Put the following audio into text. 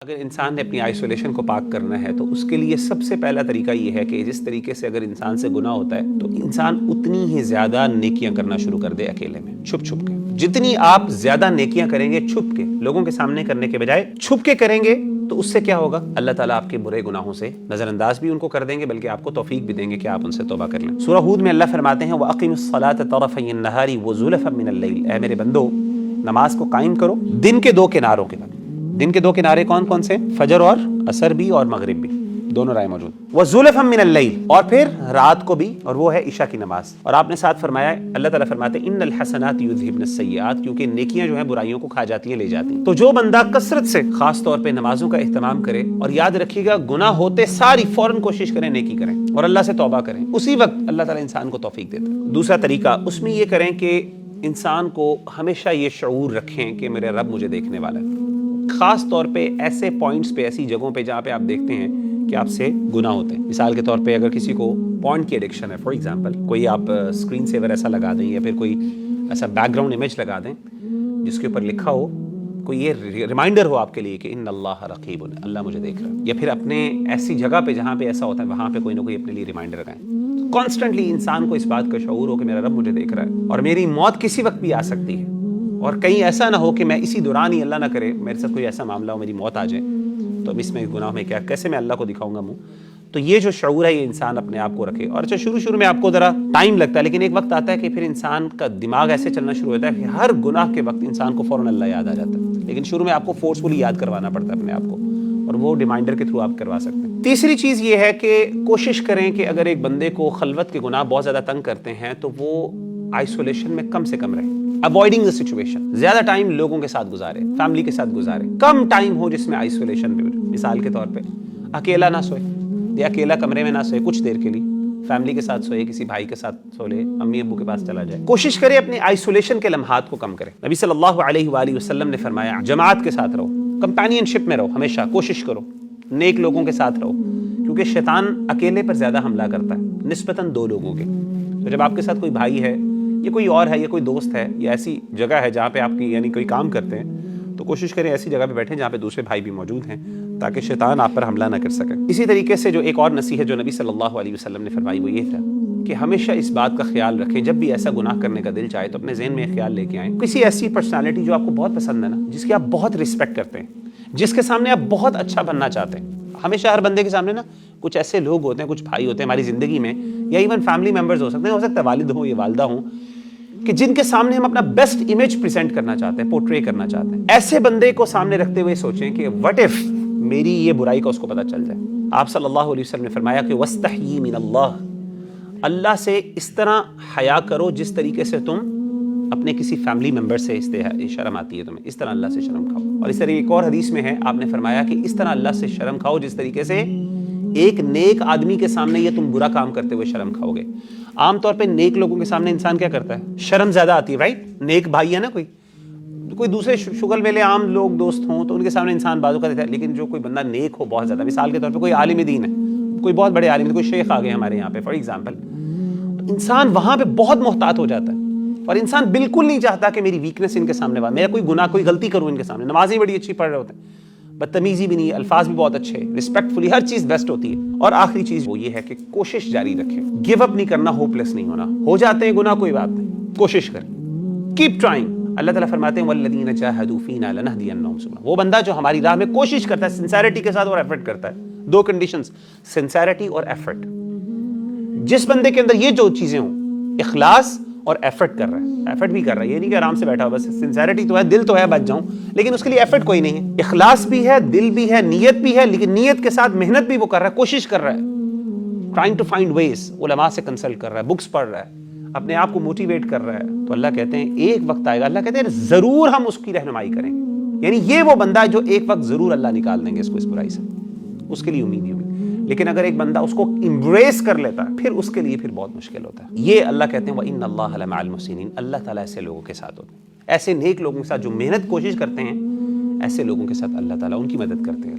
اگر انسان نے اپنی آئسولیشن کو پاک کرنا ہے تو اس کے لیے سب سے پہلا طریقہ یہ ہے کہ جس طریقے سے اگر انسان سے گناہ ہوتا ہے تو انسان اتنی ہی زیادہ نیکیاں کرنا شروع کر دے اکیلے میں، چھپ چھپ کے۔ جتنی آپ زیادہ نیکیاں کریں گے چھپ کے، لوگوں کے سامنے کرنے کے بجائے چھپ کے کریں گے، تو اس سے کیا ہوگا؟ اللہ تعالیٰ آپ کے برے گناہوں سے نظر انداز بھی ان کو کر دیں گے، بلکہ آپ کو توفیق بھی دیں گے کہ آپ ان سے توبہ کر لیں۔ سورہ ہود میں اللہ فرماتے ہیں وَأَقِمِ الصَّلَاةَ طَرَفَيِ النَّهَارِ وَزُلَفًا مِنَ اللَّيْلِ، اے میرے بندو نماز کو قائم کرو دن کے دو کناروں کے بعد۔ دن کے دو کنارے کون کون سے؟ فجر اور عصر بھی اور مغرب بھی، دونوں رائے موجود۔ وَزُلَفًا مِنَ اللَّيْلِ، اور پھر رات کو بھی، اور وہ ہے عشاء کی نماز۔ اور آپ نے ساتھ فرمایا، اللہ تعالیٰ فرماتے ہیں اِنَّ الْحَسَنَاتِ يُذْهِبْنَ السَّيِّئَاتِ، کیونکہ نیکیاں جو ہیں برائیوں کو کھا جاتی ہیں، لے جاتی ہیں۔ تو جو بندہ کثرت سے خاص طور پہ نمازوں کا اہتمام کرے، اور یاد رکھیے گا گناہ ہوتے ساری فوراً کوشش کریں نیکی کریں اور اللہ سے توبہ کریں، اسی وقت اللہ تعالیٰ انسان کو توفیق دیتا ہے۔ دوسرا طریقہ اس میں یہ کریں کہ انسان کو ہمیشہ یہ شعور رکھیں کہ میرے رب مجھے دیکھنے والا ہے، خاص طور پہ ایسے پوائنٹس پہ، ایسی جگہوں پہ جہاں پہ آپ دیکھتے ہیں کہ آپ سے گناہ ہوتے ہیں۔ مثال کے طور پہ اگر کسی کو پوائنٹ کی ایڈکشن ہے، فار ایگزامپل کوئی آپ اسکرین سیور ایسا لگا دیں یا پھر کوئی ایسا بیک گراؤنڈ امیج لگا دیں جس کے اوپر لکھا ہو، کوئی یہ ریمائنڈر ہو آپ کے لیے کہ ان اللہ رقیب، اللہ مجھے دیکھ رہا ہے، یا پھر اپنے ایسی جگہ پہ جہاں پہ ایسا ہوتا ہے وہاں پہ کوئی نہ کوئی اپنے لیے ریمائنڈر لگائیں۔ کانسٹنٹلی انسان کو اس بات کا شعور ہو کہ میرا رب مجھے دیکھ رہا ہے اور میری موت کسی وقت بھی آ سکتی ہے، اور کہیں ایسا نہ ہو کہ میں اسی دوران ہی، اللہ نہ کرے میرے ساتھ کوئی ایسا معاملہ ہو میری موت آ جائے، تو اب اس میں گناہ میں کیا، کیسے میں اللہ کو دکھاؤں گا منہ؟ تو یہ جو شعور ہے یہ انسان اپنے آپ کو رکھے۔ اور اچھا شروع میں آپ کو ذرا ٹائم لگتا ہے، لیکن ایک وقت آتا ہے کہ پھر انسان کا دماغ ایسے چلنا شروع ہوتا ہے کہ ہر گناہ کے وقت انسان کو فوراً اللہ یاد آ جاتا ہے، لیکن شروع میں آپ کو فورسفلی یاد کروانا پڑتا ہے اپنے آپ کو، اور وہ ریمائنڈر کے تھرو آپ کروا سکتے ہیں۔ تیسری چیز یہ ہے کہ کوشش کریں کہ اگر ایک بندے کو خلوت کے گناہ بہت زیادہ تنگ کرتے ہیں تو وہ آئسولیشن میں کم سے کم رہے، اوائڈنگ the situation، زیادہ ٹائم لوگوں کے ساتھ گزارے، فیملی کے ساتھ گزارے، کم ٹائم ہو جس میں آئسولیشن پہ۔ مثال کے طور پہ اکیلا نہ سوئے، یا اکیلا کمرے میں نہ سوئے، کچھ دیر کے لیے فیملی کے ساتھ سوئے، کسی بھائی کے ساتھ سو لے، امی ابو کے پاس چلا جائے۔ کوشش کرے اپنی آئسولیشن کے لمحات کو کم کرے۔ نبی صلی اللہ علیہ وآلہ وسلم نے فرمایا جماعت کے ساتھ رہو، کمپینین شپ میں رہو، ہمیشہ کوشش کرو نیک لوگوں کے ساتھ رہو، کیونکہ شیطان اکیلے پر زیادہ حملہ کرتا ہے نسبتاً دو لوگوں کے۔ تو جب آپ کے ساتھ کوئی بھائی ہے یا کوئی اور ہے یا کوئی دوست ہے یا ایسی جگہ ہے جہاں پہ آپ کی یعنی کوئی کام کرتے ہیں، تو کوشش کریں ایسی جگہ پہ بیٹھیں جہاں پہ دوسرے بھائی بھی موجود ہیں تاکہ شیطان آپ پر حملہ نہ کر سکے۔ اسی طریقے سے جو ایک اور نصیحت جو نبی صلی اللہ علیہ وسلم نے فرمائی وہ یہ تھا کہ ہمیشہ اس بات کا خیال رکھیں جب بھی ایسا گناہ کرنے کا دل چاہے تو اپنے ذہن میں خیال لے کے آئیں، کسی ایسی پرسنالٹی جو آپ کو بہت پسند ہے نا، جس کی آپ بہت رسپیکٹ کرتے ہیں، جس کے سامنے آپ بہت اچھا بننا چاہتے ہیں۔ ہمیشہ ہر بندے کے سامنے نا کچھ ایسے لوگ ہوتے ہیں، کچھ بھائی ہوتے ہیں ہماری زندگی میں، یا ایون فیملی ممبرز ہو سکتا ہے والد ہوں یا والدہ ہوں، کہ جن کے سامنے ہم اپنا بیسٹ امیج پریزنٹ کرنا چاہتے ہیں، پورٹری کرنا چاہتے ہیں۔ ایسے بندے کو سامنے رکھتے ہوئے سوچیں کہ وٹ اف میری یہ برائی کا اس کو پتہ چل جائے۔ آپ صلی اللہ علیہ وسلم نے فرمایا کہ وَاسْتَحْيِي مِنَ اللَّهِ، اللہ سے اس طرح حیا کرو جس طریقے سے تم اپنے کسی فیملی ممبر سے شرم آتی ہے تمہیں، اس طرح اللہ سے شرم کھاؤ۔ اور اس طرح ایک اور حدیث میں ہے، آپ نے فرمایا کہ اس طرح اللہ سے شرم کھاؤ جس طریقے سے ایک نیک آدمی کے سامنے یہ تم برا کام کرتے ہوئے شرم کھاؤ گے۔ عام طور پہ نیک لوگوں کے سامنے انسان کیا کرتا ہے؟ شرم زیادہ آتی ہے، رائٹ؟ نیک بھائی ہے نا، کوئی دوسرے شغل میلے عام لوگ دوست ہوں تو ان کے سامنے انسان بازو کا دیتا ہے، لیکن جو کوئی بندہ نیک ہو بہت زیادہ، مثال کے طور پہ کوئی عالم دین ہے، کوئی بہت بڑے عالم، کوئی شیخ آ گئے ہمارے یہاں پہ فار ایگزامپل، تو انسان وہاں پہ بہت محتاط ہو جاتا ہے، اور انسان بالکل نہیں چاہتا کہ میری ویکنس ان کے سامنے میرا کوئی گناہ کوئی غلطی کروں ان کے سامنے۔ نمازیں بڑی اچھی پڑھ رہے ہوتے ہیں، بدتمیزی بھی نہیں ہے، الفاظ بھی بہت اچھے، رسپیکٹفلی ہر چیز بیسٹ ہوتی ہے۔ اور آخری چیز وہ یہ ہے کہ کوشش جاری رکھیں، گیو اپ نہیں کرنا، ہوپ لیس نہیں ہونا۔ ہو جاتے ہیں گناہ کوئی بات نہیں، کوشش کریں، کیپ ٹرائنگ۔ اللہ تعالیٰ فرماتے ہیں وَالَّذِينَ جَاهَدُوا فِينَا لَنَهْدِيَنَّهُمْ سُبُلَنَا، وہ بندہ جو ہماری راہ میں کوشش کرتا ہے سنسیریٹی کے ساتھ اور ایفرٹ کرتا ہے، دو کنڈیشنز، سنسیریٹی اور ایفرٹ۔ جس بندے کے اندر یہ جو چیزیں ہوں، اخلاص اور ایفرٹ کر رہا ہے، ایفرٹ بھی کر رہا ہے، یہ نہیں کہ آرام سے بیٹھا ہو بس، سنسیریٹی تو ہے، دل تو ہے بچ جاؤں، لیکن اس کے لیے ایفرٹ کوئی نہیں ہے، اخلاص بھی ہے، دل بھی ہے، نیت بھی ہے، لیکن نیت کے ساتھ محنت بھی وہ کر رہا ہے، کوشش کر رہا ہے، ٹرائنگ ٹو فائنڈ ویز، علماء سے کنسلٹ کر رہا ہے، بکس پڑھ رہا ہے، اپنے آپ کو موٹیویٹ کر رہا ہے، تو اللہ کہتے ہیں ایک وقت آئے گا، اللہ کہتے ہیں ضرور ہم اس کی رہنمائی کریں گے، یعنی یہ وہ بندہ ہے جو ایک وقت ضرور اللہ نکال دیں گے اس کو اس برائی سے، اس کے لیے امید ہی ہوئی۔ لیکن اگر ایک بندہ اس کو امبریس کر لیتا ہے پھر اس کے لیے پھر بہت مشکل ہوتا ہے۔ یہ اللہ کہتے ہیں وَإِنَّ اللَّهَ لَمَعَ الْمُحْسِنِينَ، اللہ تعالیٰ ایسے لوگوں کے ساتھ ہوتے ہیں، ایسے نیک لوگوں کے ساتھ جو محنت کوشش کرتے ہیں، ایسے لوگوں کے ساتھ اللہ تعالیٰ ان کی مدد کرتے ہیں۔